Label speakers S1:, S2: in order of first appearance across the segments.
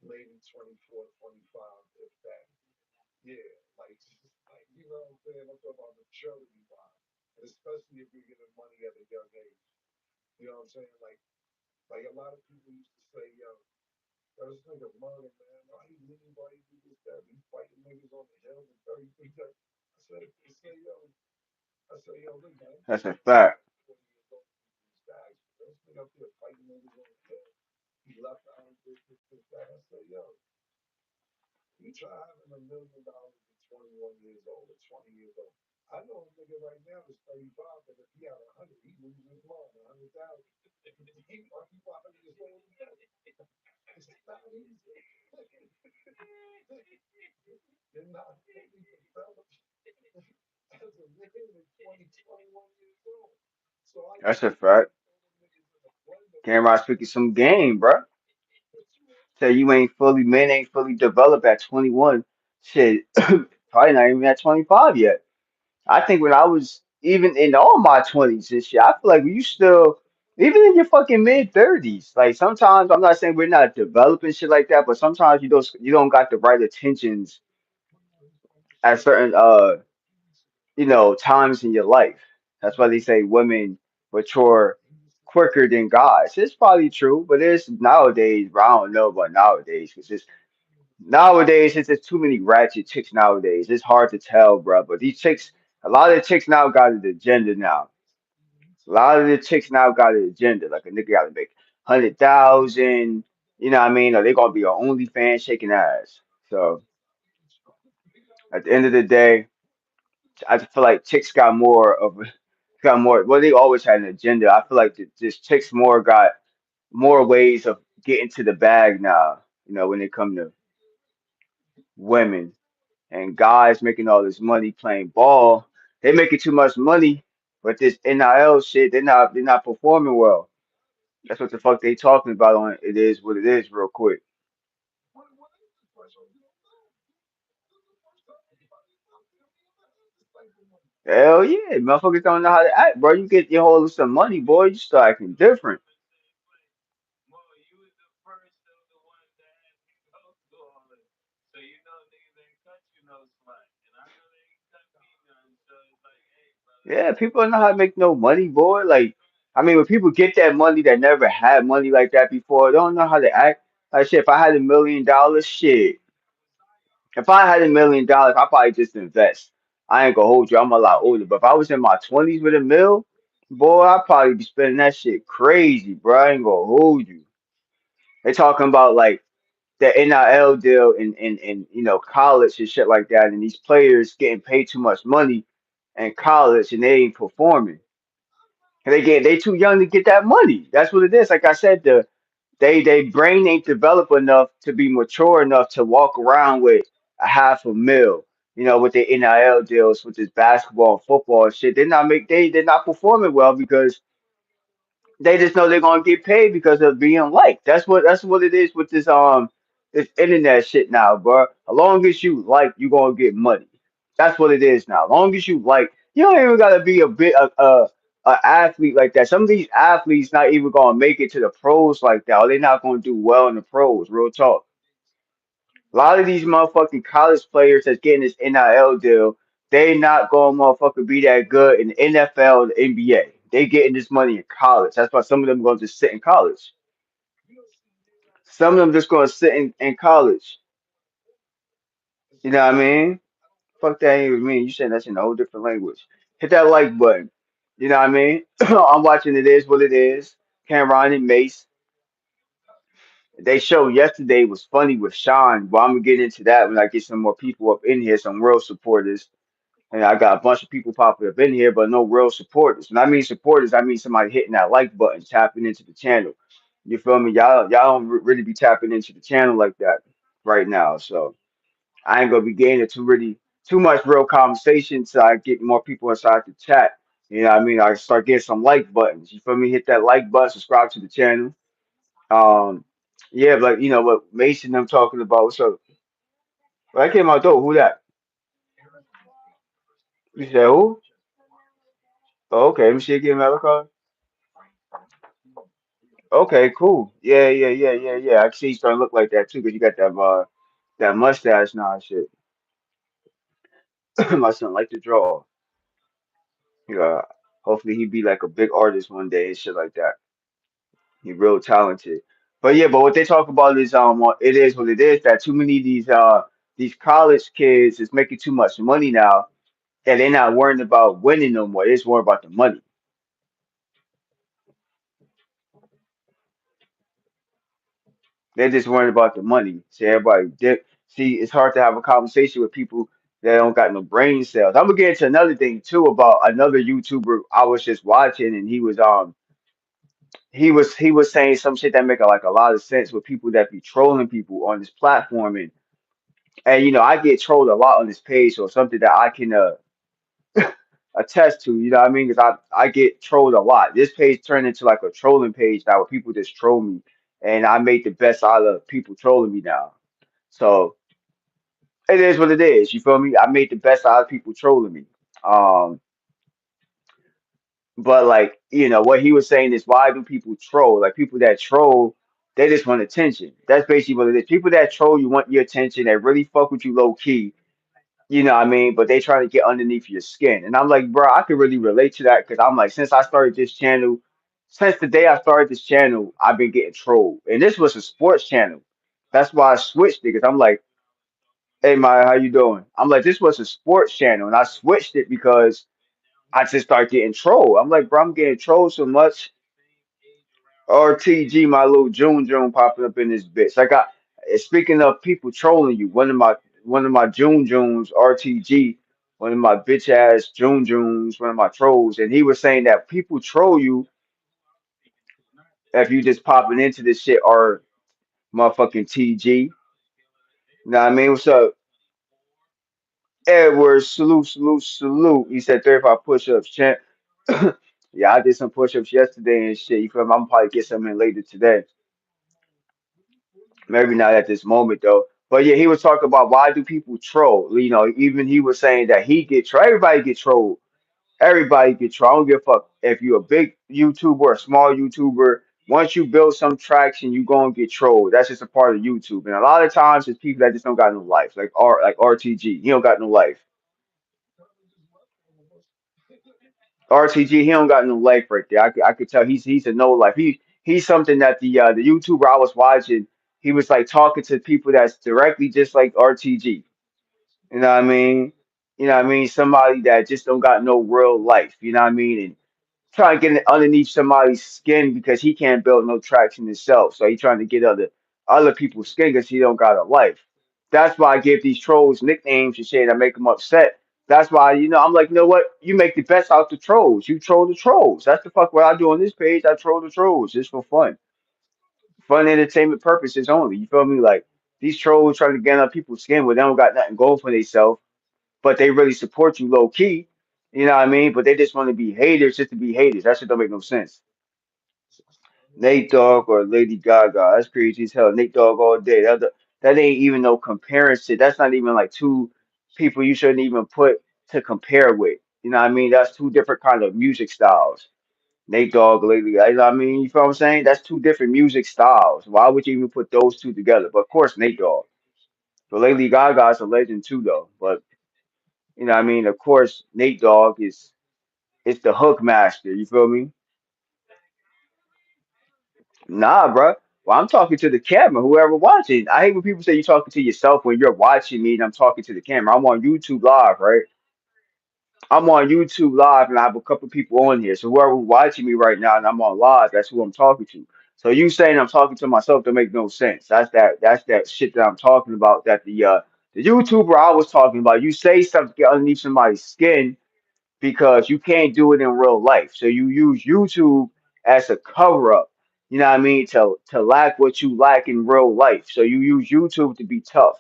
S1: maybe 24, 25, if that. Yeah, like you know what I'm saying? I'm talking about maturity wise, and especially if you're getting money at a young age. You know what I'm saying? Like a lot of people used to say, yo, this nigga murder, man. Why he leave? Why he do this, that? He fighting niggas on the hill and 33 times. I say, yo, look, man,
S2: That's a
S1: this nigga
S2: fact.
S1: 20 years old. These guys, this nigga up there fighting niggas on the hill. He left out and did this, that. I say, yo, you try having $1 million at 21 years old or 20 years old. I know a nigga right now is 35, but if he had 100, he loses his mind, 100,000. He might be 5 years old again. It's not easy. You're not fully developed as a man at 20, 21 years old. So I
S2: That's a
S1: used to try
S2: fact.
S1: to throw them niggas in a blender when they
S2: Cameron
S1: was
S2: speaking some game, bro.
S1: what you want?
S2: Say you ain't fully men ain't fully developed at 21. Shit, probably not even at 25 yet. I think when I was even in all my 20s and shit, I feel like you still even in your fucking mid 30s. Like sometimes I'm not saying we're not developing shit like that, but sometimes you don't got the right attentions at certain times in your life. That's why they say women mature quicker than guys. It's probably true, but it's nowadays. But I don't know about nowadays because it's nowadays it's just too many ratchet chicks nowadays. It's hard to tell, bro. But these chicks, a lot of the chicks now got an agenda now. A lot of the chicks now got an agenda. Like a nigga got to make 100,000. You know what I mean? Or they gonna be on OnlyFans shaking ass. So at the end of the day, I feel like chicks got more. Well, they always had an agenda. I feel like just chicks more got more ways of getting to the bag now. When it come to women and guys making all this money playing ball, they making too much money, but this NIL shit, they're not performing well. That's what the fuck they talking about on It Is What It Is real quick.
S1: What is the threshold? You don't know. This is the first time anybody's out there ever had this type of money.
S2: Hell yeah, motherfuckers don't know how to act, bro. You get your hold of some money, boy, you start acting different. Yeah, people don't know how to make no money, boy. Like, I mean, when people get that money that never had money like that before, they don't know how to act. Like, shit, if I had $1 million, shit, if I had $1 million, I probably just invest. I ain't gonna hold you. I'm a lot older, but if I was in my 20s with a mil, boy, I'd probably be spending that shit crazy, bro. I ain't gonna hold you. They talking about like the NIL deal in college and shit like that, and these players getting paid too much money in college and they ain't performing. And they too young to get that money. That's what it is. Like I said, they brain ain't developed enough to be mature enough to walk around with a half a mil. With the NIL deals with this basketball and football and shit. They're not performing well because they just know they're gonna get paid because of being liked. That's what it is with this internet shit now, bro. As long as you like, you gonna get money. That's what it is now. As long as you like, you don't even gotta be a athlete like that. Some of these athletes not even gonna make it to the pros like that, or they're not gonna do well in the pros. Real talk. A lot of these motherfucking college players that's getting this NIL deal, they not gonna motherfucker be that good in the NFL and the NBA. They getting this money in college. That's why some of them gonna just sit in college.
S1: You know, CJ,
S2: Some of them just gonna sit in college.
S1: it's
S2: You know what I
S1: crazy.
S2: mean?
S1: I don't know
S2: Fuck
S1: if
S2: that ain't even mean. You saying that's in a whole different language. Hit that like button. You know what I mean? I'm watching It Is What It Is. Cameron and Mace. They show yesterday was funny with Sean, but I'm gonna get into that when I get some more people up in here, some real supporters. And I got a bunch of people popping up in here, but no real supporters. When I mean supporters, I mean somebody hitting that like button, tapping into the channel. You feel me? Y'all don't really be tapping into the channel like that right now. So I ain't gonna be getting into really too much real conversation so I get more people inside the chat. You know what I mean? I start getting some like buttons. You feel me? Hit that like button, subscribe to the channel. Um, yeah, but you know what Mason I'm talking about. What's up? Well, I came out though. Who that? You said who? Oh, okay, let me see again, Malachi. Okay, cool. Yeah, yeah, yeah, yeah, yeah. I see you starting to look like that too, because you got that mustache now and shit. My son like to draw. Yeah. Hopefully he be like a big artist one day and shit like that. He real talented. But yeah, but what they talk about is it is what it is, that too many of these college kids is making too much money now, and they're not worrying about winning no more. They're just worrying about the money. They're just worrying about the money. See, see, it's hard to have a conversation with people that don't got no brain cells. I'm gonna get into another thing too about another YouTuber I was just watching, and he was saying some shit that make like a lot of sense with people that be trolling people on this platform, and I get trolled a lot on this page, so something that I can attest to. You know what I mean? Because I get trolled a lot. This page turned into like a trolling page now, where people just troll me, and I make the best out of people trolling me now. So it is what it is. You feel me? I made the best out of people trolling me. Um, but like what he was saying is, why do people troll? Like people that troll, they just want attention. That's basically what it is. People that troll you want your attention. That really fuck with you low key. You know what I mean? But they try to get underneath your skin. And I'm like, bro, I could really relate to that, because I'm like, since the day I started this channel, I've been getting trolled. And this was a sports channel. That's why I switched it, because I'm like, hey Maya, how you doing? I'm like, this was a sports channel, and I switched it because I just started getting trolled. I'm like, bro, I'm getting trolled so much. RTG, my little June June popping up in this bitch. Speaking of people trolling you, one of my June Junes, RTG, one of my bitch ass June Junes, one of my trolls, and he was saying that people troll you if you just popping into this shit, or motherfucking TG. You know what I mean? What's up? Edward, salute, salute, salute. He said 35 push-ups, champ. Yeah, I did some push-ups yesterday and shit. You feel me? I'm probably get some in later today. Maybe not at this moment though. But yeah, he was talking about why do people troll. Even he was saying that he get trolled. Everybody get trolled. Everybody get trolled. I don't give a fuck if you're a big YouTuber or a small YouTuber. Once you build some traction, you gonna get trolled. That's just a part of YouTube. And a lot of times it's people that just don't got no life. Like RTG. He don't got no life. RTG, he don't got no life right there. I could tell he's a no life. He's something that the YouTuber I was watching, he was like talking to people that's directly just like RTG. You know what I mean? You know what I mean? Somebody that just don't got no real life. You know what I mean? And trying to get underneath somebody's skin because he can't build no traction himself. So he trying to get other people's skin because he don't got a life. That's why I give these trolls nicknames and shit that make them upset. That's why I'm like, you know what? You make the best out the trolls. You troll the trolls. That's the fuck what I do on this page. I troll the trolls just for fun entertainment purposes only. You feel me? Like these trolls trying to get on people's skin where they don't got nothing going for themselves, but they really support you low key. You know what I mean? But they just want to be haters just to be haters. That shit don't make no sense. Nate Dogg or Lady Gaga. That's crazy as hell. Nate Dogg all day. That ain't even no comparison. That's not even like two people you shouldn't even put to compare with. You know what I mean? That's two different kind of music styles. Nate Dogg, Lady Gaga. You know what I mean? You feel what I'm saying? That's two different music styles. Why would you even put those two together? But of course, Nate Dogg. But Lady Gaga is a legend too, though. But you know what I mean? Of course, Nate Dogg is the hook master. You feel me? Nah, bro. Well, I'm talking to the camera, whoever watching. I hate when people say you're talking to yourself when you're watching me and I'm talking to the camera. I'm on YouTube Live, right? I'm on YouTube Live and I have a couple people on here. So whoever watching me right now and I'm on live, that's who I'm talking to. So you saying I'm talking to myself don't make no sense. That's that shit that I'm talking about. That the YouTuber I was talking about, you say something to get underneath somebody's skin because you can't do it in real life. So you use YouTube as a cover up. You know what I mean? To lack what you lack in real life. So you use YouTube to be tough.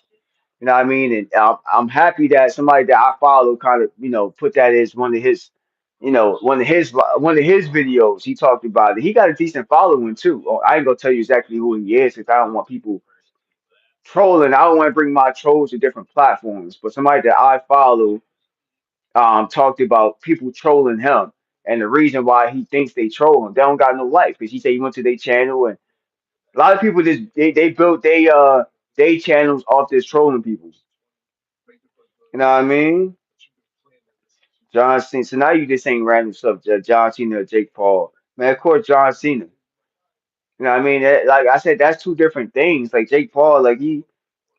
S2: You know what I mean? And I'm happy that somebody that I follow kind of put that as one of his one of his videos. He talked about it. He got a decent following too. Oh, I ain't gonna tell you exactly who he is because I don't want people trolling. I don't want to bring my trolls to different platforms. But somebody that I follow talked about people trolling him. and the reason why he thinks they troll him, they don't got no life. Because he said he went to their channel, and a lot of people just they built they channels off this trolling people. You know what I mean? John Cena. So now you just saying random stuff. John Cena or Jake Paul. Man, of course John Cena. You know what I mean? Like I said, that's two different things. Like Jake Paul, like he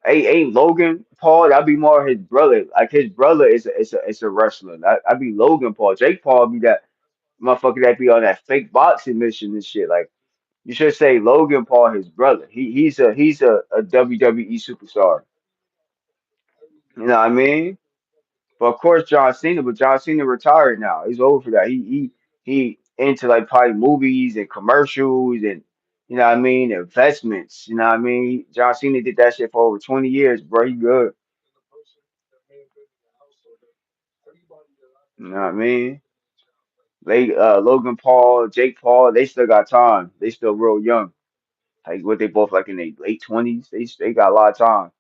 S2: ain't Logan Paul. That'd be more his brother. Like his brother is a wrestler. I'd be Logan Paul. Jake Paul be that motherfucker that be on that fake boxing mission and shit. Like you should say Logan Paul, his brother. He's a WWE superstar. You know what I mean? But of course John Cena, but John Cena retired now. He's over for that. He into like probably movies and commercials and you know what I mean, investments. You know what I mean? John Cena did that shit for over 20 years, bro. He good. You know what I mean? They Logan Paul, Jake Paul, they still got time. They still real young. Like what they both like in their late 20s. They got a lot of time.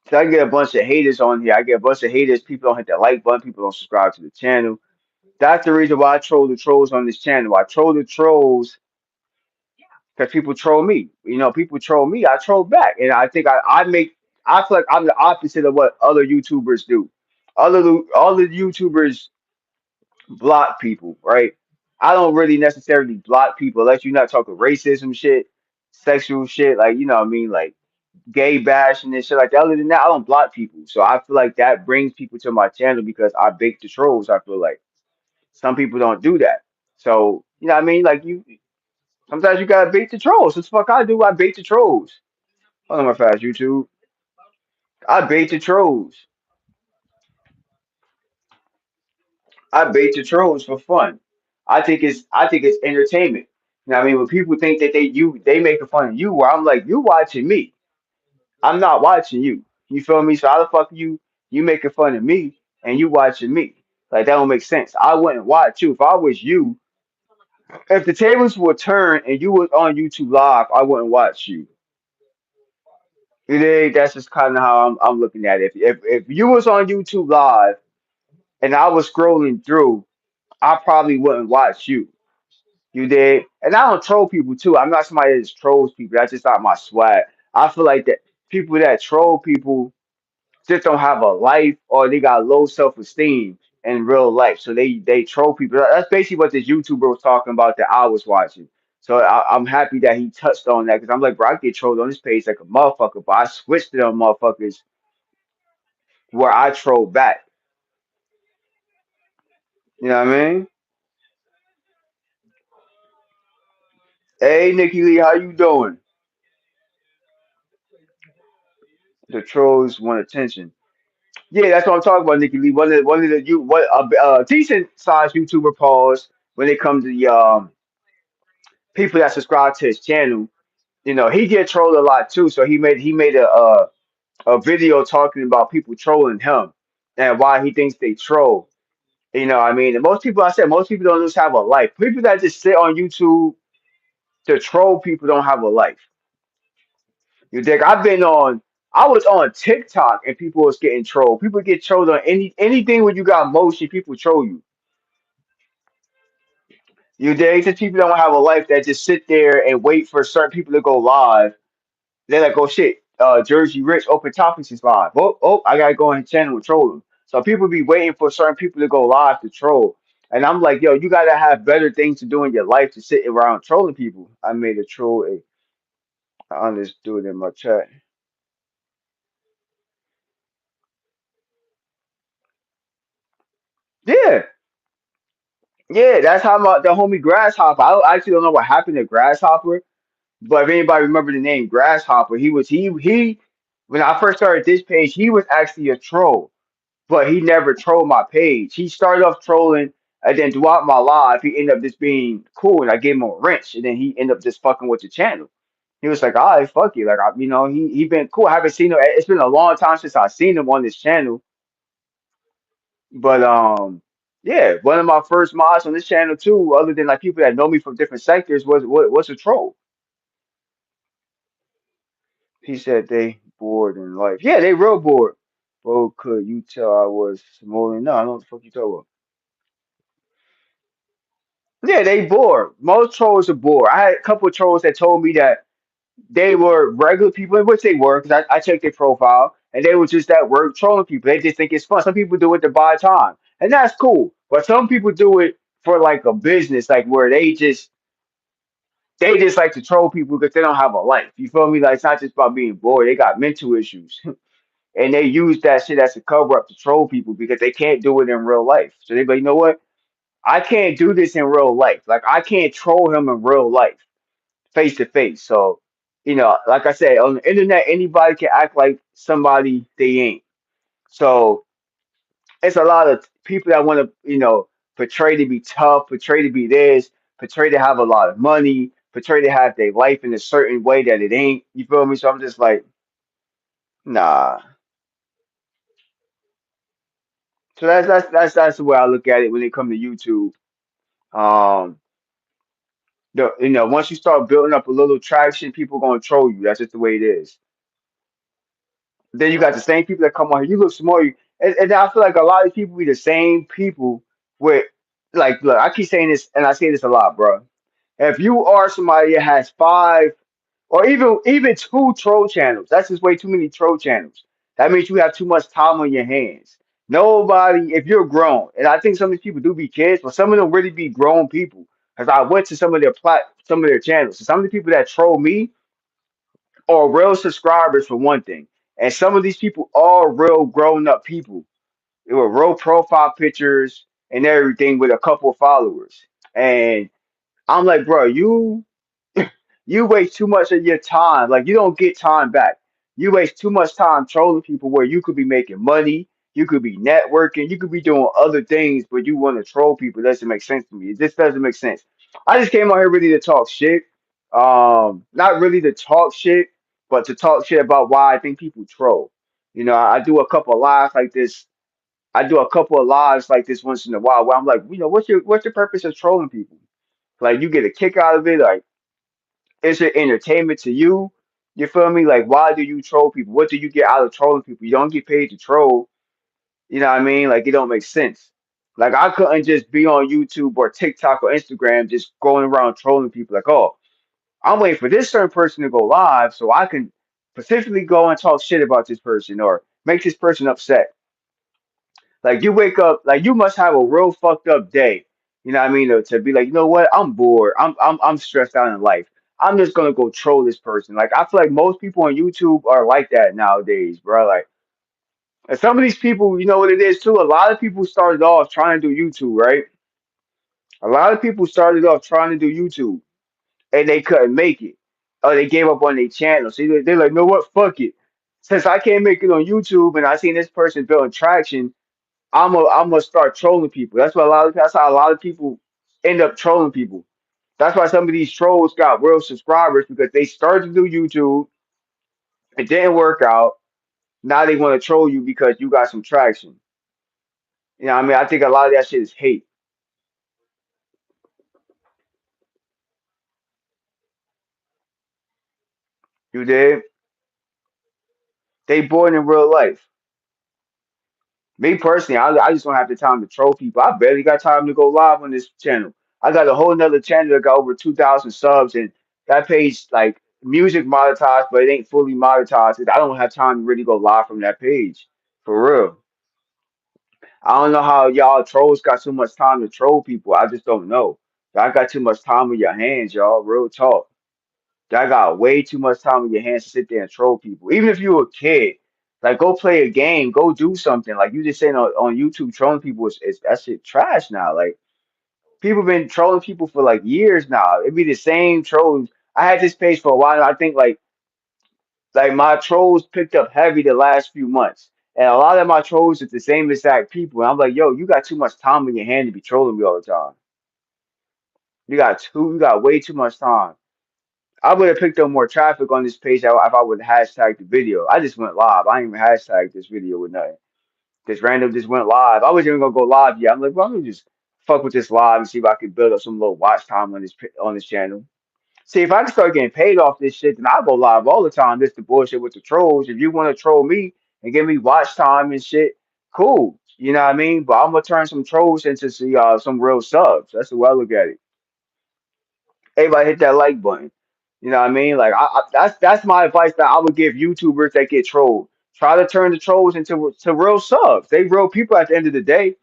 S2: So I get a bunch of haters on here. I get a bunch of haters. People don't hit the like button. People don't subscribe to the channel. That's the reason why I troll the trolls on this channel. I troll the trolls because people troll me. You know, people troll me. I troll back, and I think I feel like I'm the opposite of what other YouTubers do. Other YouTubers block people, right? I don't really necessarily block people unless you're not talking racism shit, sexual shit, like you know what I mean, like gay bashing and shit like that. Other than that, I don't block people. So I feel like that brings people to my channel because I bake the trolls. I feel like some people don't do that. So you know what I mean? Like you sometimes you gotta bait the trolls. What the fuck I do? I bait the trolls. Hold on my fast YouTube. I bait the trolls. I bait the trolls for fun. I think it's entertainment. You know what I mean? When people think that they making fun of you, where I'm like, you watching me. I'm not watching you. You feel me? So how the fuck you making fun of me and you watching me? Like that don't make sense. I wouldn't watch you. If I was you, if the tables were turned and you was on YouTube live, I wouldn't watch you. You dig? That's just kind of how I'm looking at it. If you was on YouTube live and I was scrolling through, I probably wouldn't watch you. You did, and I don't troll people too. I'm not somebody that just trolls people. That's just not my swag. I feel like that people that troll people just don't have a life or they got low self esteem in real life. So they troll people. That's basically what this YouTuber was talking about that I was watching. So I'm happy that he touched on that because I'm like, bro, I get trolled on this page like a motherfucker, but I switched to them motherfuckers where I troll back. You know what I mean? Hey, Nikki Lee, how you doing? The trolls want attention. Yeah, that's what I'm talking about, Nikki Lee. One of the you what decent sized YouTuber pause when it comes to the people that subscribe to his channel. You know, he get trolled a lot too. So he made a video talking about people trolling him and why he thinks they troll. You know, what I mean, and most people I said most people don't just have a life. People that just sit on YouTube to troll people don't have a life. You dig? I was on TikTok and people was getting trolled. People get trolled on anything when you got motion, people troll you. You dig? Since people don't have a life that just sit there and wait for certain people to go live. They're like, oh shit, Jersey Rich open topics is live. Oh, I gotta go on his channel and troll them. So people be waiting for certain people to go live to troll. And I'm like, yo, you gotta have better things to do in your life to sit around trolling people. I made a troll I understood in my chat. Yeah, yeah, that's how the homie Grasshopper. I actually don't know what happened to Grasshopper, but if anybody remember the name Grasshopper, he when I first started this page, he was actually a troll, but he never trolled my page. He started off trolling, and then throughout my life, he ended up just being cool, and I gave him a wrench, and then he ended up just fucking with the channel. He was like, "All right, fuck you." Like, he been cool. I haven't seen him. It's been a long time since I've seen him on this channel, but yeah, one of my first mods on this channel too, other than like people that know me from different sectors, was a troll. He said they bored in life. Yeah, they real bored. Bro, could you tell I was smoldering? No, I don't know what the fuck you talking about. Yeah, they bored. Most trolls are bored. I had a couple of trolls that told me that they were regular people, in which they were, because I checked their profile, and they were just at work trolling people. They just think it's fun. Some people do it to buy time, and that's cool. But some people do it for like a business, like where they just like to troll people because they don't have a life. You feel me? Like it's not just about being bored. They got mental issues, and they use that shit as a cover up to troll people because they can't do it in real life. So they be like, you know what? I can't do this in real life. Like I can't troll him in real life, face to face. So, like I said, on the internet, anybody can act like somebody they ain't. So it's a lot of people that want to, portray to be tough, portray to be this, portray to have a lot of money, portray to have their life in a certain way that it ain't. You feel me? So I'm just like, nah. So that's the way I look at it when it comes to YouTube. Um, once you start building up a little traction, people gonna troll you. That's just the way it is. Then you got the same people that come on here. You look smart, and I feel like a lot of people be the same people with like. Look, I keep saying this, and I say this a lot, bro. If you are somebody that has five or even two troll channels, that's just way too many troll channels. That means you have too much time on your hands. Nobody, if you're grown, and I think some of these people do be kids, but some of them really be grown people. Because I went to some of their channels. So some of the people that troll me are real subscribers for one thing, and some of these people are real grown up people. They were real profile pictures and everything with a couple followers. And I'm like, bro, you waste too much of your time. Like you don't get time back. You waste too much time trolling people where you could be making money, you could be networking, you could be doing other things, but you want to troll people. It doesn't make sense to me. It just doesn't make sense. I just came out here really to talk shit. Not really to talk shit, but to talk shit about why I think people troll. I do a couple of lives like this. I do a couple of lives like this once in a while where I'm like, what's your purpose of trolling people? Like you get a kick out of it, like is it entertainment to you? You feel me? Like, why do you troll people? What do you get out of trolling people? You don't get paid to troll. You know what I mean? Like, it don't make sense. Like, I couldn't just be on YouTube or TikTok or Instagram just going around trolling people. Like, oh, I'm waiting for this certain person to go live so I can specifically go and talk shit about this person or make this person upset. Like you wake up, like you must have a real fucked up day. You know what I mean? To be like, you know what? I'm bored. I'm stressed out in life. I'm just gonna go troll this person. Like I feel like most people on YouTube are like that nowadays, bro. Like and some of these people, you know what it is too. A lot of people started off trying to do YouTube, right? A lot of people started off trying to do YouTube and they couldn't make it, or they gave up on their channel. So they're like, no, what? Fuck it. Since I can't make it on YouTube and I seen this person building traction, I'm gonna start trolling people. That's how a lot of people end up trolling people. That's why some of these trolls got real subscribers because they started to do YouTube, it didn't work out. Now they want to troll you because you got some traction. I mean, I think a lot of that shit is hate. You did? They born in real life. Me personally, I just don't have the time to troll people. I barely got time to go live on this channel. I got a whole nother channel that got over 2,000 subs, and that page like music monetized, but it ain't fully monetized. 'Cause I don't have time to really go live from that page for real. I don't know how y'all trolls got so much time to troll people. I just don't know. Y'all got too much time on your hands, y'all. Real talk. Y'all got way too much time on your hands to sit there and troll people. Even if you're a kid, like go play a game, go do something. Like you just saying on YouTube trolling people is that shit trash now. Like people been trolling people for like years now. It be the same trolls. I had this page for a while. I think like my trolls picked up heavy the last few months. And a lot of my trolls is the same exact people. And I'm like, yo, you got too much time in your hand to be trolling me all the time. You got way too much time. I would have picked up more traffic on this page if I would have hashtagged the video. I just went live. I didn't even hashtag this video with nothing. This random just went live. I wasn't even gonna go live yet. I'm like, well, I'm gonna just fuck with this live and see if I can build up some little watch time on this channel. See, if I can start getting paid off this shit, then I'll go live all the time. This the bullshit with the trolls. If you want to troll me, and give me watch time and shit, cool. You know what I mean? But I'm gonna turn some trolls into some real subs. That's the way I look at it. Everybody hit that like button. You know what I mean? Like that's my advice that I would give YouTubers that get trolled. Try to turn the trolls into to real subs. They real people at the end of the day.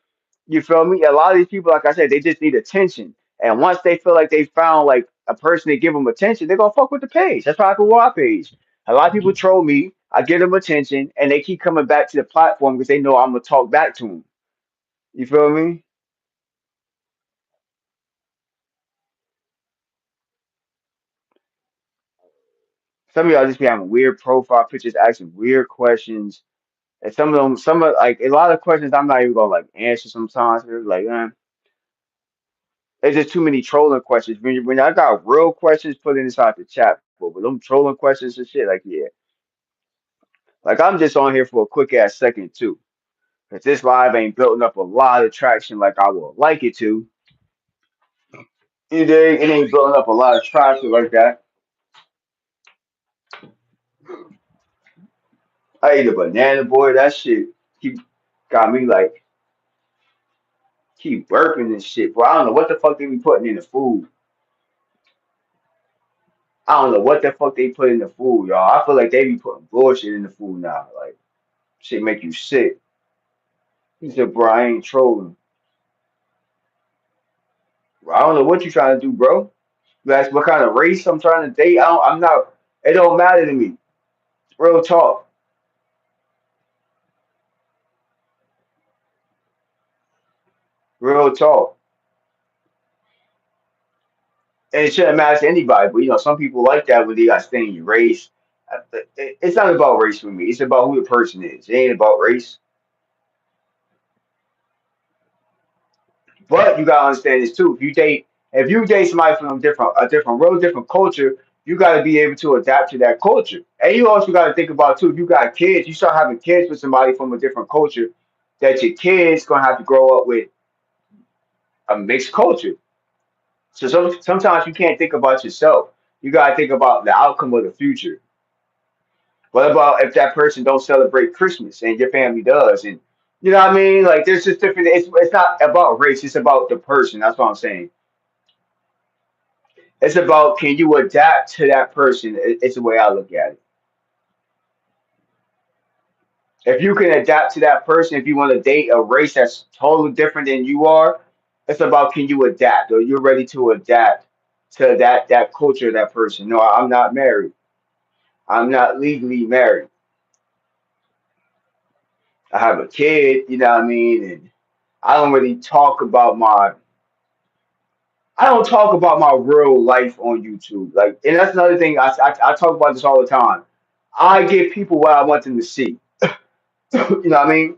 S2: You feel me? A lot of these people, like I said, they just need attention. And once they feel like they found like a person to give them attention, they're gonna fuck with the page. That's why I can our page. A lot of people troll me. I give them attention, and they keep coming back to the platform because they know I'm gonna talk back to them. You feel me? Some of y'all just be having weird profile pictures, asking weird questions, and some of like a lot of questions I'm not even gonna like answer sometimes. It's like, there's just too many trolling questions. When I got real questions, put it inside the chat. But them trolling questions and shit, like yeah. Like I'm just on here for a quick ass second too. Cause this live ain't building up a lot of traction like I would like it to. It ain't building up a lot of traction like that. I ate a banana boy, that shit keep got me like keep burping and shit. Bro, I don't know what the fuck they be putting in the food. I don't know what the fuck they put in the food, y'all. I feel like they be putting bullshit in the food now. Like shit make you sick. He said, bro, I ain't trolling. Bro, I don't know what you trying to do, bro. You ask what kind of race I'm trying to date. I'm not. It don't matter to me. Real talk. Real talk. And it shouldn't matter to anybody, but some people like that when they got staying your race. It's not about race for me. It's about who the person is. It ain't about race. But you gotta understand this too. If you date somebody from real different culture, you gotta be able to adapt to that culture. And you also gotta think about too. If you got kids, you start having kids with somebody from a different culture, that your kids gonna have to grow up with a mixed culture. So sometimes you can't think about yourself. You gotta think about the outcome of the future. What about if that person don't celebrate Christmas and your family does? And you know what I mean? Like there's just different. It's not about race. It's about the person. That's what I'm saying. It's about can you adapt to that person? It's the way I look at it. If you can adapt to that person, if you want to date a race that's totally different than you are, it's about can you adapt? Or you're ready to adapt to that culture, that person. No, I'm not married. I'm not legally married. I have a kid. You know what I mean? And I don't really talk about my I don't talk about my real life on YouTube. Like, and that's another thing. I talk about this all the time. I give people what I want them to see. You know what I mean?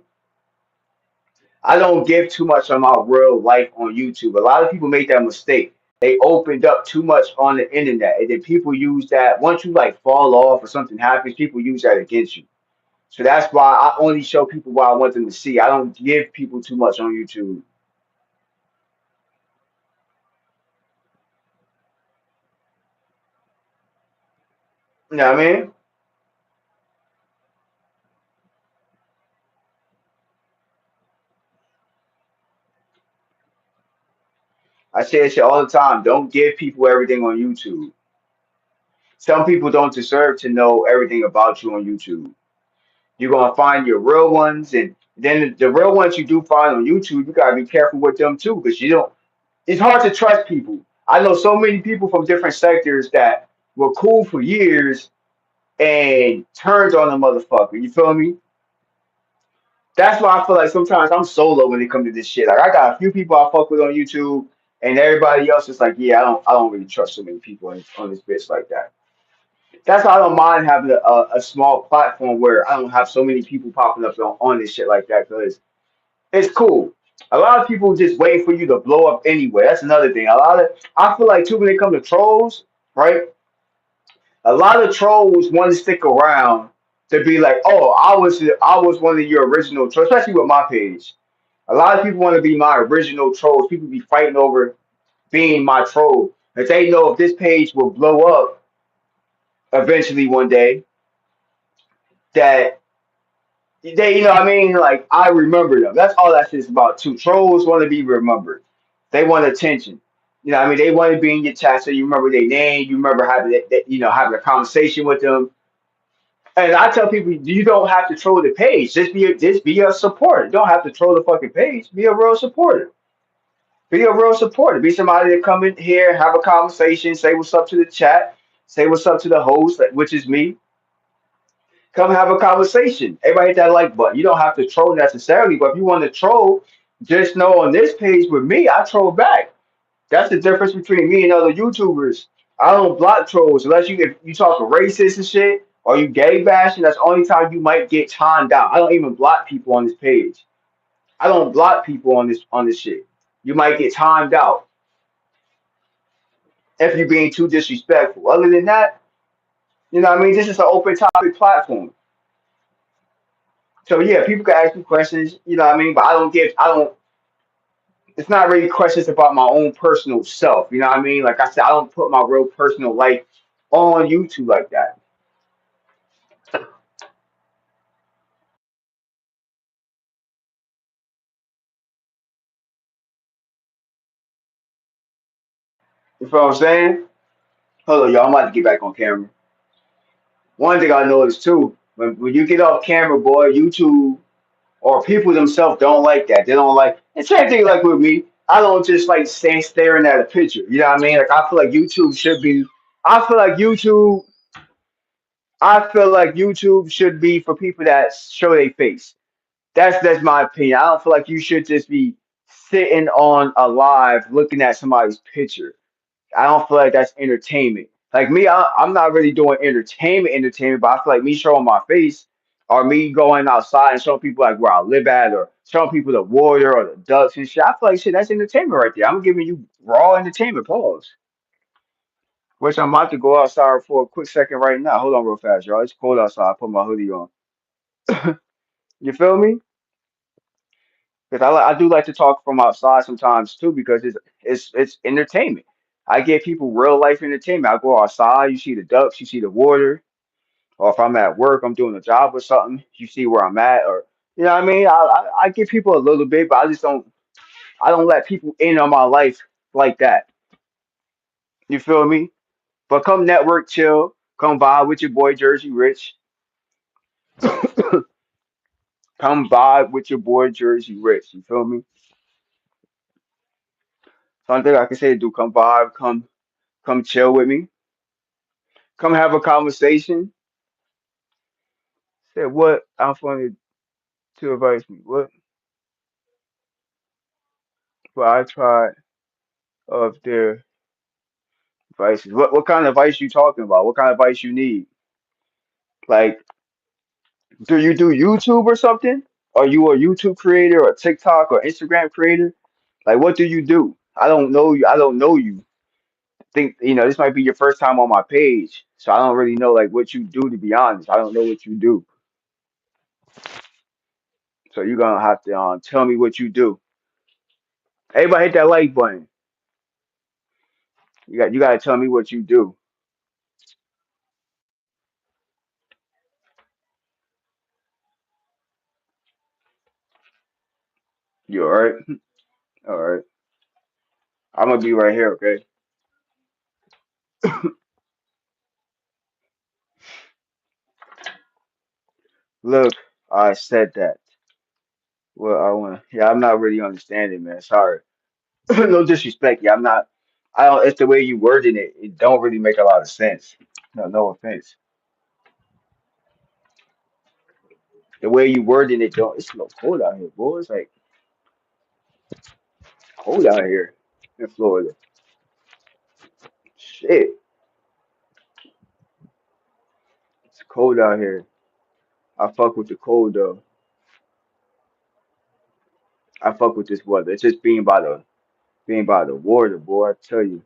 S2: I don't give too much of my real life on YouTube. A lot of people make that mistake. They opened up too much on the internet, and then people use that. Once you like fall off or something happens, people use that against you. So that's why I only show people what I want them to see. I don't give people too much on YouTube. You know what I mean? I say that shit all the time. Don't give people everything on YouTube. Some people don't deserve to know everything about you on YouTube. You're gonna find your real ones, and then the real ones you do find on YouTube, you gotta be careful with them too, because you don't. It's hard to trust people. I know so many people from different sectors that were cool for years and turned on a motherfucker. You feel me? That's why I feel like sometimes I'm solo when it comes to this shit. Like I got a few people I fuck with on YouTube, and everybody else is like, yeah, I don't really trust so many people on this bitch like that. That's why I don't mind having a small platform where I don't have so many people popping up on this shit like that because it's cool. A lot of people just wait for you to blow up anyway. That's another thing. I feel like too when it comes to trolls, right? A lot of trolls want to stick around to be like, oh, I was one of your original trolls, especially with my page. A lot of people want to be my original trolls. People be fighting over being my troll. If they know if this page will blow up eventually one day, that They, you know what I mean? Like, I remember them. That's all that shit's about too. Trolls want to be remembered. They want attention. You know what I mean? They want to be in your chat so you remember their name, you remember having having a conversation with them. And I tell people, you don't have to troll the page. Just be a supporter. You don't have to troll the fucking page. Be a real supporter. Be a real supporter. Be somebody that come in here, have a conversation, say what's up to the chat, say what's up to the host, which is me. Come have a conversation. Everybody hit that like button. You don't have to troll necessarily, but if you want to troll, just know on this page with me, I troll back. That's the difference between me and other YouTubers. I don't block trolls unless if you talk racist and shit or you gay bashing. That's the only time you might get timed out. I don't even block people on this page. I don't block people on this shit. You might get timed out if you're being too disrespectful. Other than that, you know what I mean? This is an open topic platform. So yeah, people can ask me questions, you know what I mean? But I don't it's not really questions about my own personal self, you know what I mean? Like I said, I don't put my real personal life on YouTube like that. You feel what I'm saying? Hold on, y'all, I'm about to get back on camera. One thing I noticed too, when you get off camera, boy, YouTube or people themselves don't like that. They don't like the same thing like with me. I don't just like stand staring at a picture. You know what I mean? Like I feel like YouTube should be I feel like YouTube I feel like YouTube should be for people that show their face. That's my opinion. I don't feel like you should just be sitting on a live looking at somebody's picture. I don't feel like that's entertainment. Like me, I'm not really doing entertainment, but I feel like me showing my face or me going outside and showing people like where I live at or showing people the water or the ducks and shit. I feel like shit, that's entertainment right there. I'm giving you raw entertainment. Pause. Which I'm about to go outside for a quick second right now. Hold on real fast, y'all. It's cold outside. I put my hoodie on. You feel me? Because I do like to talk from outside sometimes too because it's entertainment. I give people real life entertainment. I go outside, you see the ducks, you see the water, or if I'm at work, I'm doing a job or something, you see where I'm at, or you know what I mean. I give people a little bit, but I don't let people in on my life like that. You feel me? But come network, chill, come vibe with your boy Jersey Rich. Come vibe with your boy Jersey Rich. You feel me? Something I can say, do come vibe, come chill with me. Come have a conversation. Said what? I'm funny to advise me. What? But I tried of their advices. What kind of advice you talking about? What kind of advice you need? Like, do you do YouTube or something? Are you a YouTube creator or TikTok or Instagram creator? Like, what do you do? I don't know you. I don't know you. Think this might be your first time on my page, so I don't really know like what you do. To be honest, I don't know what you do. So you're gonna have to tell me what you do. Everybody hit that like button. You got to tell me what you do. You all right? All right. I'm gonna be right here. Okay. Look, I said that. Well, I want. Yeah, I'm not really understanding, man. Sorry. No disrespect. Yeah, I'm not. I don't. It's the way you wording it. It don't really make a lot of sense. No, no offense. The way you wording it don't. It's a little cold out here, boy. It's like cold out here in Florida. Shit, it's cold out here. I fuck with the cold though. I fuck with this weather. It's just being by the water, boy. I tell you.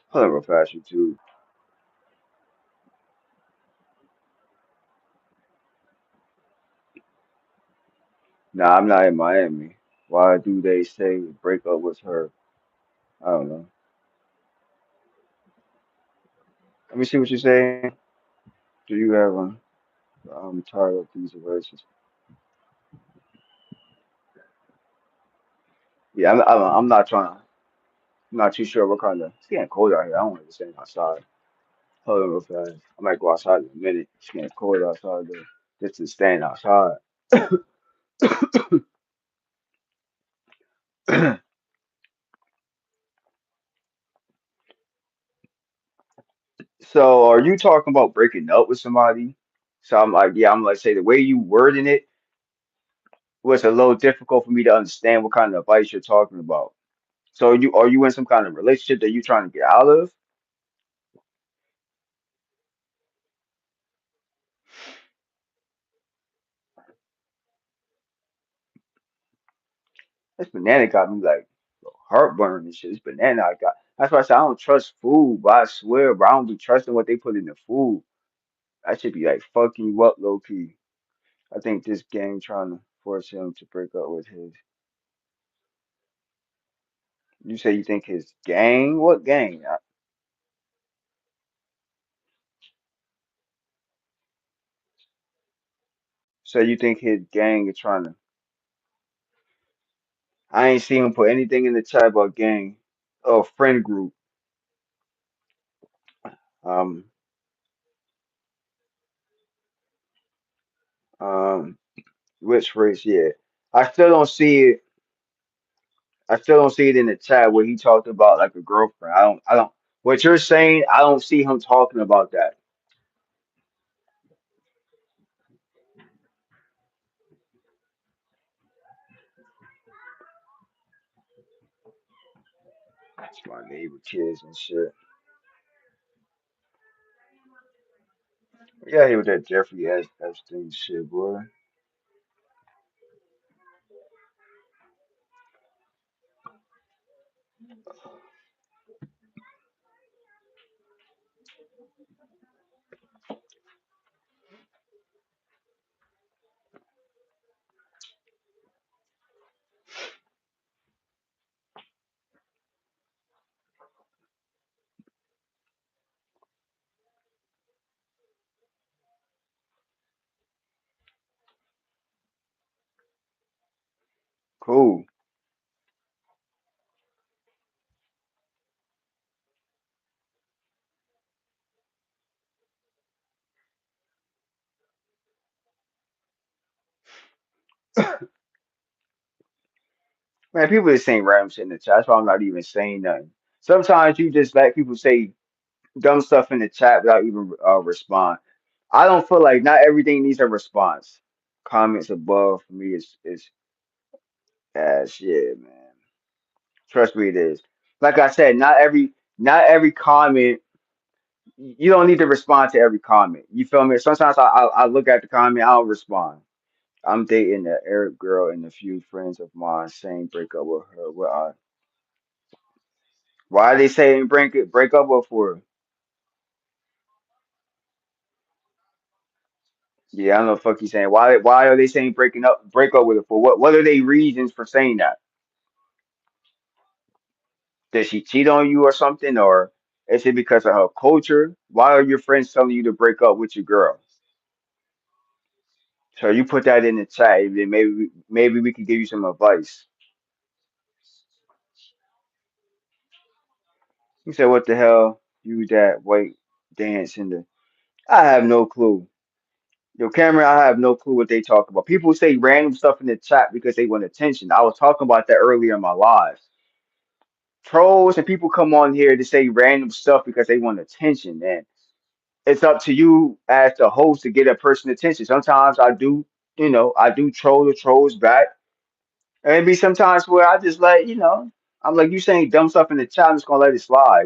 S2: Hold on real fast, you too. Nah, I'm not in Miami. Why do they say break up with her? I don't know. Let me see what you're saying. Do you have one? I'm tired of these verses. Yeah, I'm not trying to. I'm not too sure what kind of. It's getting cold out here. I don't want to stand outside. Hold on real fast. I might go outside in a minute. It's getting cold outside though. Just to stand outside. So, are you talking about breaking up with somebody? So I'm like, yeah, I'm like, say the way you wording it was a little difficult for me to understand what kind of advice you're talking about. So are you in some kind of relationship that you're trying to get out of? This banana got me like heartburn and shit. This banana I got. That's why I said I don't trust food, but I swear, bro, I don't be trusting what they put in the food. I should be like fucking you up low key. I think this gang trying to force him to break up with his. You say you think his gang? What gang? So you think his gang is trying to? I ain't seen him put anything in the chat about gang or friend group. Um, um, which race? Yeah, I still don't see it. I still don't see it in the chat where he talked about like a girlfriend. I don't. What you're saying, I don't see him talking about that. It's my neighbor kids and shit. Yeah, he was that Jeffrey Epstein shit, boy. Cool. Man, people just saying random shit in the chat. That's why I'm not even saying nothing. Sometimes you just let people say dumb stuff in the chat without even respond. I don't feel like not everything needs a response. Comments above for me is ass. Yeah, man. Trust me, it is. Like I said, not every comment. You don't need to respond to every comment. You feel me? Sometimes I look at the comment, I'll respond. I'm dating an Arab girl and a few friends of mine saying break up with her. Why are they saying break up with her? Yeah, I don't know the fuck you saying. Why are they saying break up with her for? What are they reasons for saying that? Did she cheat on you or something? Or is it because of her culture? Why are your friends telling you to break up with your girl? So you put that in the chat, and then maybe we could give you some advice. You said, "What the hell? You that white dance in the?" I have no clue. Yo, Cameron, I have no clue what they talk about. People say random stuff in the chat because they want attention. I was talking about that earlier in my live. Trolls and people come on here to say random stuff because they want attention, and it's up to you as the host to get a person attention. Sometimes I do troll the trolls back. And it be sometimes where I just I'm like, you saying dumb stuff in the chat, I'm just gonna let it slide.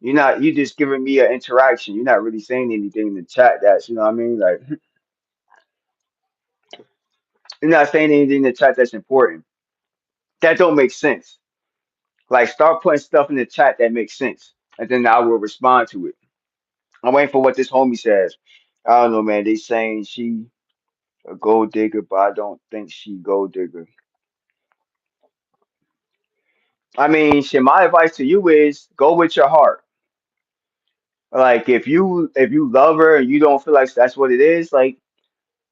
S2: You just giving me an interaction. You're not really saying anything in the chat that's, what I mean? Like, you're not saying anything in the chat that's important. That don't make sense. Like, start putting stuff in the chat that makes sense. And then I will respond to it. I'm waiting for what this homie says. I don't know, man. They saying she a gold digger, but I don't think she gold digger. I mean, shit. My advice to you is go with your heart. Like if you love her and you don't feel like that's what it is, like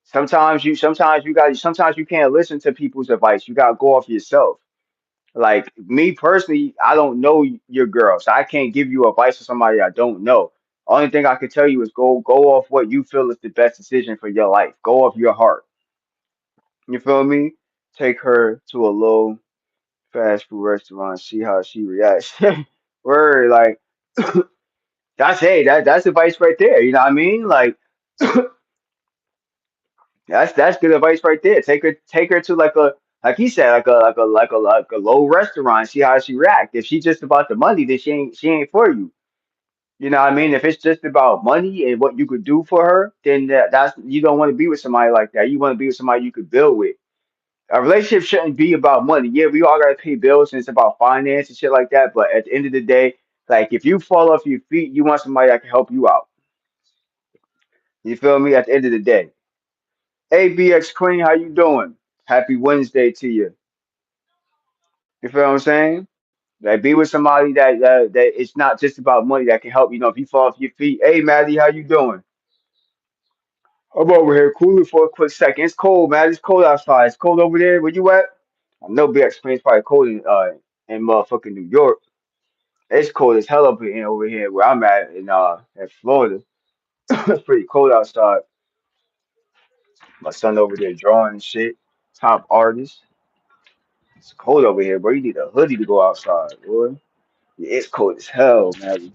S2: sometimes you can't listen to people's advice. You gotta go off yourself. Like me personally, I don't know your girl, so I can't give you advice for somebody I don't know. Only thing I can tell you is go off what you feel is the best decision for your life. Go off your heart. You feel me? Take her to a little fast food restaurant, see how she reacts. Word, like that's hey, that's advice right there. You know what I mean? Like that's good advice right there. Take her to like he said, like a low restaurant, see how she react. If she just about the money, then she ain't for you. You know what I mean? If it's just about money and what you could do for her, then that's you don't want to be with somebody like that. You want to be with somebody you could build with. A relationship shouldn't be about money. Yeah, we all gotta pay bills and it's about finance and shit like that. But at the end of the day, like if you fall off your feet, you want somebody that can help you out. You feel me? At the end of the day. ABX Queen, how you doing? Happy Wednesday to you. You feel what I'm saying? Like be with somebody that it's not just about money that can help. You know, if you fall off your feet, hey Maddie, how you doing? I'm over here cooling for a quick second. It's cold, man. It's cold outside. It's cold over there. Where you at? I know BX Queen's probably cold in motherfucking New York. It's cold as hell up here over here where I'm at Florida. It's pretty cold outside. My son over there drawing and shit. Top artist. It's cold over here, bro. You need a hoodie to go outside, boy. Yeah, it's cold as hell, man.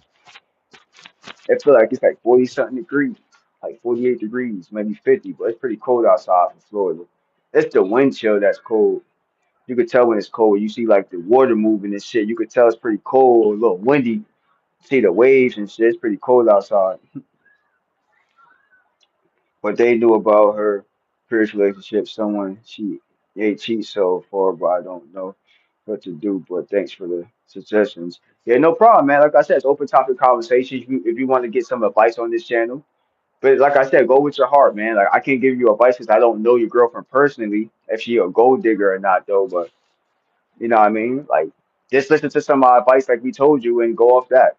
S2: It feel like it's like 40 something degrees, like 48 degrees, maybe 50, but it's pretty cold outside for Florida. It's the wind chill that's cold. You could tell when it's cold. You see like the water moving and shit. You could tell it's pretty cold, a little windy. See the waves and shit. It's pretty cold outside. What they knew about her previous relationship, someone she they cheat so far, but I don't know what to do. But thanks for the suggestions. Yeah, no problem, man. Like I said, it's open topic conversation. If you want to get some advice on this channel, but like I said, go with your heart, man. Like I can't give you advice because I don't know your girlfriend personally, if she a gold digger or not, though. But you know what I mean? Like just listen to some advice like we told you and go off that.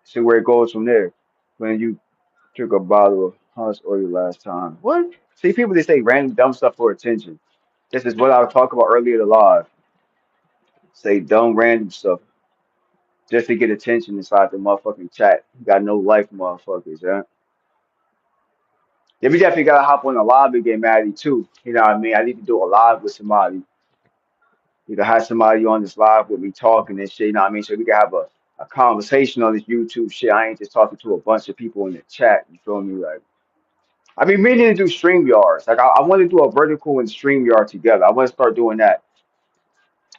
S2: See where it goes from there. When you took a bottle of Hunts oil last time. What? See, people they say random dumb stuff for attention. This is what I was talking about earlier to live. Say dumb random stuff just to get attention inside the motherfucking chat. You got no life, motherfuckers, yeah. Then we definitely gotta hop on a live and get Maddie too. You know what I mean? I need to do a live with somebody. You can have somebody on this live with me talking and shit, you know what I mean? So we can have a conversation on this YouTube shit. I ain't just talking to a bunch of people in the chat. You feel me? Like I mean, meaning to do StreamYards. Like, I want to do a vertical and StreamYard together. I want to start doing that.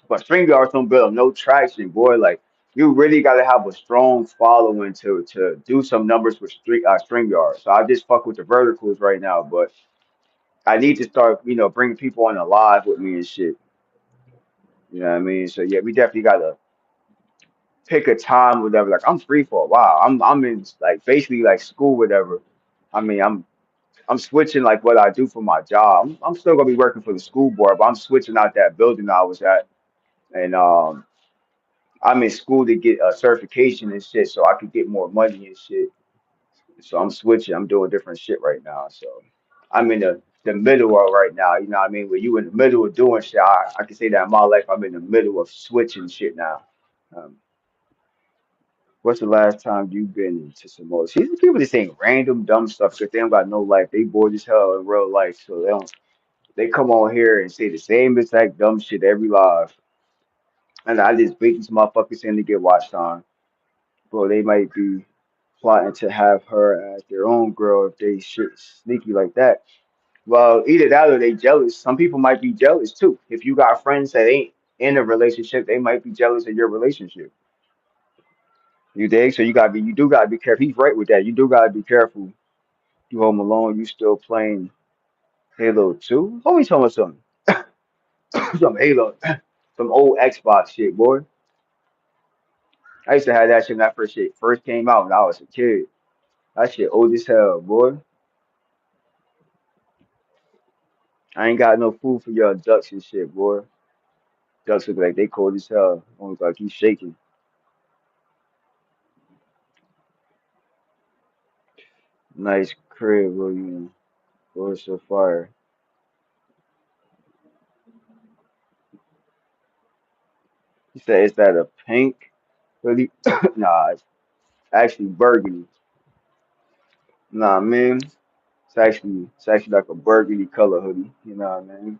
S2: But StreamYards don't build no traction, boy. Like, you really got to have a strong following to do some numbers with StreamYard. So I just fuck with the verticals right now. But I need to start, bringing people on the live with me and shit. You know what I mean? So yeah, we definitely got to pick a time, whatever. Like, I'm free for a while. I'm in like basically like school, whatever. I mean, I'm switching like what I do for my job. I'm still gonna be working for the school board, but I'm switching out that building I was at, and I'm in school to get a certification and shit, so I could get more money and shit. So I'm switching. I'm doing different shit right now. So I'm in the middle of right now. You know what I mean? When you in the middle of doing shit, I can say that in my life, I'm in the middle of switching shit now. Um, what's the last time you been into some more? See, these people just saying random dumb stuff because they don't got no life. They bored as hell in real life, so they come on here and say the same exact dumb shit every live. And I just bait these motherfuckers in to get watch time. Bro, they might be plotting to have her as their own girl if they shit sneaky like that. Well, either that or they jealous. Some people might be jealous too. If you got friends that ain't in a relationship, they might be jealous of your relationship. You dig? So you do gotta be careful. He's right with that. You do gotta be careful. You home alone, you still playing Halo 2? Always talking about something. Some Halo. Some old Xbox shit, boy. I used to have that shit when that first came out when I was a kid. That shit old as hell, boy. I ain't got no food for your ducks and shit, boy. Ducks look like they cold as hell. Almost like he's shaking. Nice crib, William. Forest of Fire. He said, "Is that a pink hoodie?" Nah, it's actually burgundy. Nah, man. It's actually like a burgundy color hoodie. You know what I mean?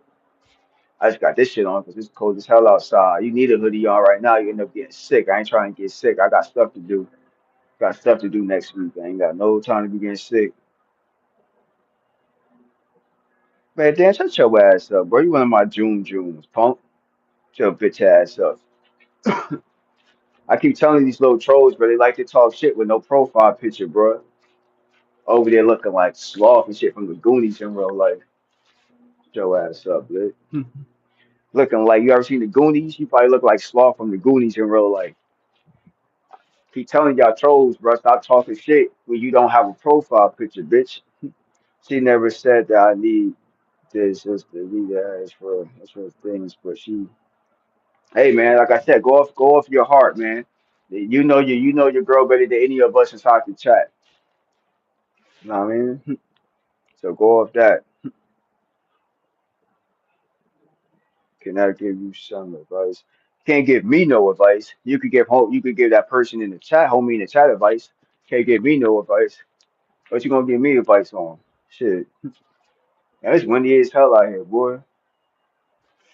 S2: I just got this shit on because it's cold as hell outside. You need a hoodie on right now. You end up getting sick. I ain't trying to get sick. I got stuff to do. Got stuff to do next week. I ain't got no time to be getting sick. Man, Dan, shut your ass up, bro. You one of my Junes, punk. Shut your bitch ass up. I keep telling these little trolls, but they like to talk shit with no profile picture, bro. Over there looking like sloth and shit from the Goonies in real life. Shut your ass up, bitch. Looking like you ever seen the Goonies? You probably look like sloth from the Goonies in real life. Keep telling y'all trolls, bro, stop talking shit when you don't have a profile picture, bitch. She never said that I need this, to need that as for things, but she, hey man, like I said, go off your heart, man. You know your girl better than any of us inside the chat. You know what I mean? So go off that. Can I give you some advice? Can't give me no advice. You could give that person in the chat, homie in the chat advice. Can't give me no advice. What you gonna give me advice on? Shit. Man, it's windy as hell out here, boy.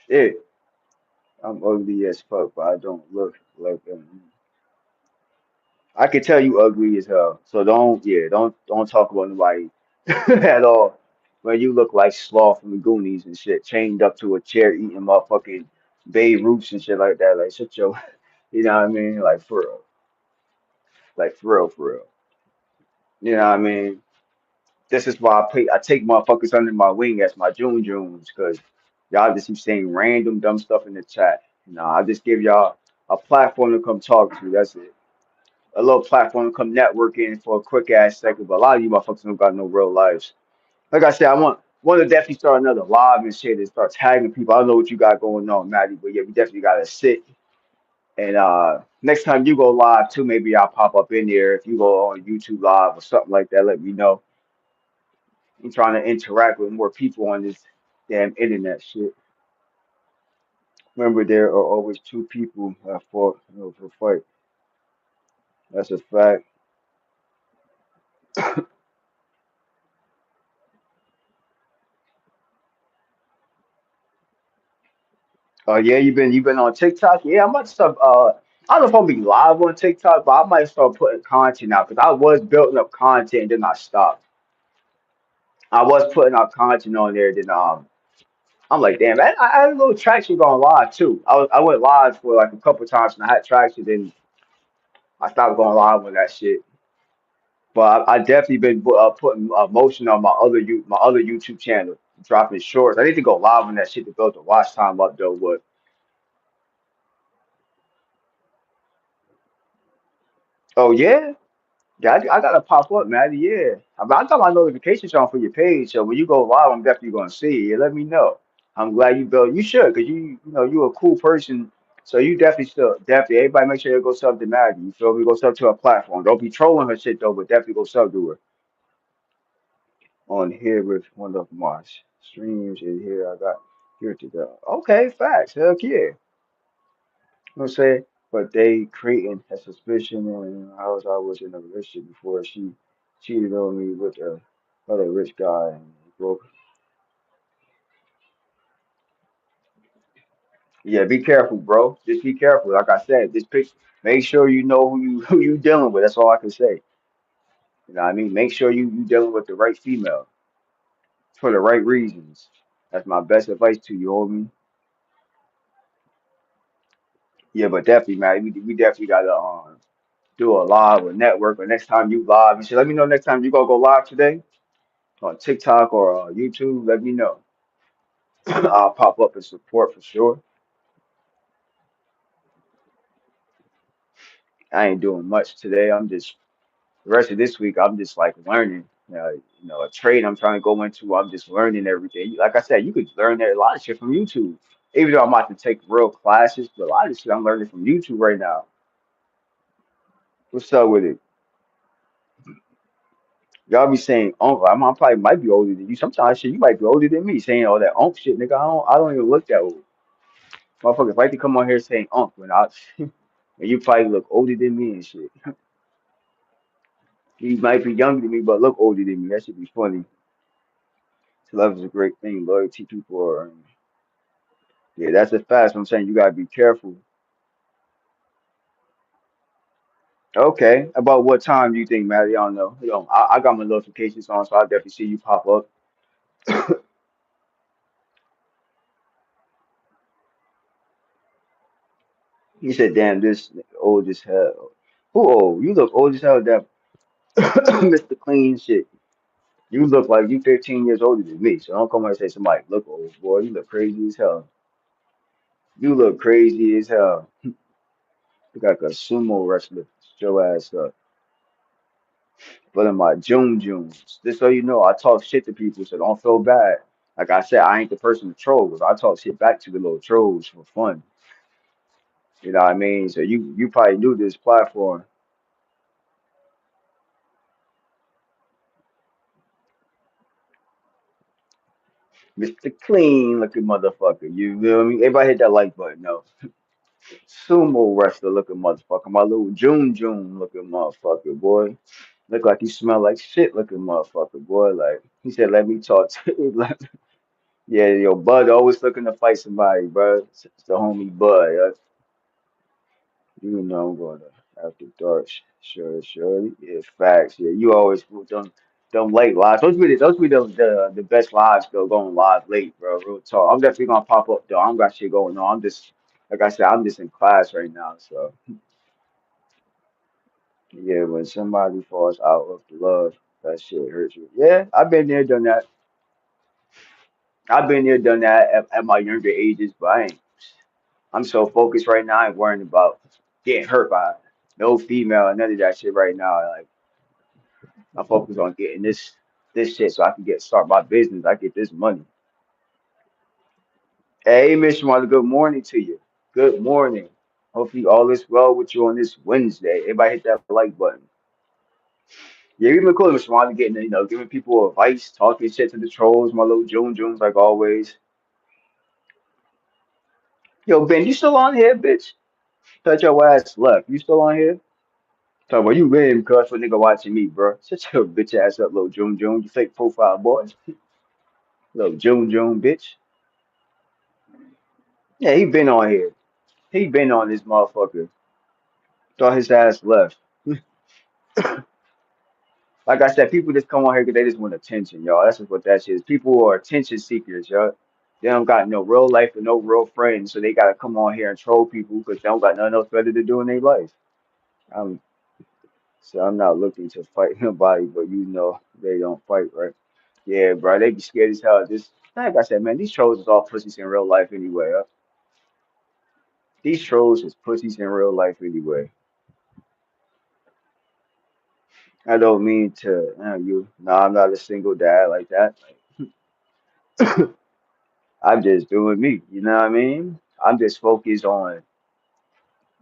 S2: Shit. I'm ugly as fuck, but I don't look like them. I can tell you ugly as hell. So don't talk about nobody at all. When you look like Sloth from the Goonies and shit, chained up to a chair eating motherfucking Bay Roots and shit like that. Like shut your, you know what I mean? Like for real. Like for real, for real. You know what I mean? This is why I take motherfuckers under my wing as my Junes, cause y'all just keep saying random dumb stuff in the chat. I just give y'all a platform to come talk to. That's it. A little platform to come networking for a quick ass second. But a lot of you motherfuckers don't got no real lives. Like I said, I want to definitely start another live and shit and start tagging people. I don't know what you got going on, Maddie, but yeah, we definitely gotta sit and next time you go live too, maybe I'll pop up in there. If you go on YouTube live or something like that, let me know. I'm trying to interact with more people on this damn internet shit. Remember, there are always two people that fought for fight. That's a fact. Oh yeah, you been on TikTok? Yeah, I might start. I don't know if I'll be live on TikTok, but I might start putting content out because I was building up content and then I stopped. I was putting out content on there, then I'm like, damn, I had a little traction going live too. I went live for like a couple times and I had traction, then I stopped going live with that shit. But I definitely been putting motion on my other YouTube channel, dropping shorts. I need to go live on that shit to build the watch time up though. But oh yeah. Yeah, I gotta pop up, man. Yeah, I got my notifications on for your page, so when you go live, I'm definitely gonna see it. Yeah, let me know. I'm glad you built. You should, cause you're a cool person. So you definitely everybody make sure you go sub to Maggie. You feel me? Go sub to her platform. Don't be trolling her shit though, but definitely go sub to her on here with one of my streams. And here I got here to go. Okay, facts. Heck yeah. Know what I'm saying? But they creating a suspicion and I was in a relationship before she cheated on me with a other rich guy and broke. Yeah, be careful, bro. Just be careful. Like I said, just make sure you know who you dealing with. That's all I can say. You know what I mean? Make sure you dealing with the right female for the right reasons. That's my best advice to you, homie. Yeah, but definitely, man, we definitely gotta do a live or network. Or next time you live, you should let me know next time you gonna go live today on TikTok or YouTube, let me know. I'll pop up and support for sure. I ain't doing much today. I'm just the rest of this week. I'm just like learning. A trade I'm trying to go into. I'm just learning everything. Like I said, you could learn a lot of shit from YouTube. Even though I'm about to take real classes, but a lot of this shit I'm learning from YouTube right now. What's up with it? Y'all be saying uncle. I probably might be older than you. Sometimes shit, you might be older than me saying all that uncle shit, nigga. I don't even look that old. Motherfuckers like to come on here saying uncle and I and you probably look older than me and shit. You might be younger than me, but look older than me. That should be funny. Love is a great thing. Loyalty people are yeah, that's a fast. I'm saying you gotta be careful. Okay. About what time do you think, Maddie? I don't know. I got my notifications on, so I'll definitely see you pop up. He said, damn, this nigga old as hell. Who old? You look old as hell, damn. Mr. Clean shit. You look like you 15 years older than me. So don't come here and say somebody look old, boy. You look crazy as hell. You look crazy as hell. You got like a sumo wrestler. Show ass up. But in my June Junes, just so you know, I talk shit to people, so don't feel bad. Like I said, I ain't the person to troll, because I talk shit back to the little trolls for fun. You know what I mean? So you probably knew this platform. Mr. Clean looking motherfucker. You feel me? Everybody hit that like button, no. Sumo wrestler looking motherfucker. My little June June looking motherfucker, boy. Look like he smell like shit looking motherfucker, boy. Like he said, let me talk to you. Yeah, yo, Bud always looking to fight somebody, bro. It's the homie Bud. You know I'm going to after dark. Sure, sure. Yeah, facts. Yeah, you always put them late lives. Those be the best lives though, going live late, bro. Real talk. I'm definitely gonna pop up though. I don't got shit going on. I'm just like I said, I'm just in class right now. So yeah, when somebody falls out of love, that shit hurts you. Yeah, I've been there, done that. I've been there, done that at my younger ages, but I ain't. I'm so focused right now. I ain't worrying about getting hurt by no female and none of that shit right now. Like I'm focused on getting this shit so I can get start my business. I get this money. Hey, Miss Martha, good morning to you. Good morning. Hopefully all is well with you on this Wednesday. Everybody hit that like button. Yeah, you've been cool, Mr. Martha, getting giving people advice, talking shit to the trolls, my little June Junes like always. Yo, Ben, you still on here, bitch? Thought your ass left. You still on here? Talk about you been because for nigga watching me, bro. Shut your bitch ass up, little June June. You fake profile boy. Little June June, bitch. Yeah, he been on here. He been on this motherfucker. Thought his ass left. Like I said, people just come on here because they just want attention, y'all. That's just what that shit is. People who are attention seekers, y'all. They don't got no real life and no real friends, so they gotta come on here and troll people because they don't got nothing else better to do in their life. Um, so I'm not looking to fight nobody, but they don't fight, right? Yeah, bro, they be scared as hell. Just like I said, man, these trolls is all pussies in real life anyway. These trolls is pussies in real life anyway. I don't mean to, you. No, I'm not a single dad like that. I'm just doing me. You know what I mean? I'm just focused on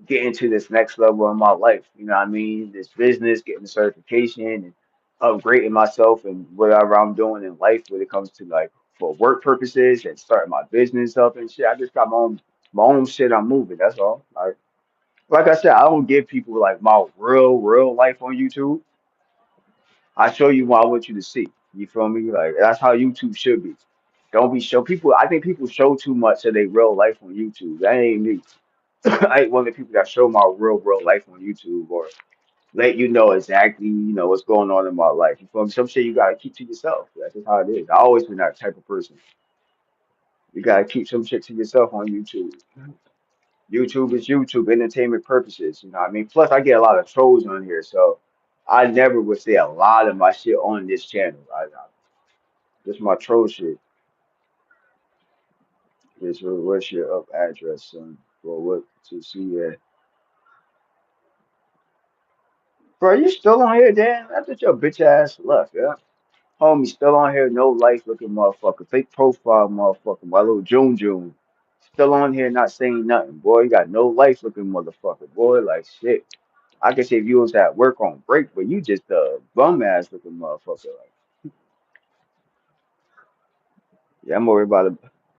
S2: getting to this next level in my life. You know what I mean? This business, getting the certification, and upgrading myself and whatever I'm doing in life when it comes to like for work purposes and starting my business up and shit. I just got my own shit I'm moving. That's all. Like I said, I don't give people like my real life on YouTube. I show you what I want you to see. You feel me? Like that's how YouTube should be. Don't be show people. I think people show too much of their real life on YouTube. That ain't me. I ain't one of the people that show my real life on YouTube or let you know exactly what's going on in my life. You feel me? Some shit you gotta keep to yourself. That's just how it is. I always been that type of person. You gotta keep some shit to yourself on YouTube. YouTube is YouTube, entertainment purposes. You know what I mean? Plus, I get a lot of trolls on here, so I never would say a lot of my shit on this channel. Just my troll shit. Is what's your up address, son? Or what to see that? Bro, you still on here, Dan? I thought your bitch ass left, yeah. Homie still on here, no life looking motherfucker. Fake profile motherfucker. My little June June. Still on here not saying nothing, boy. You got no life looking motherfucker, boy. Like shit. I could say if you was at work on break, but you just a bum ass looking motherfucker. Like, yeah, I'm worried about it.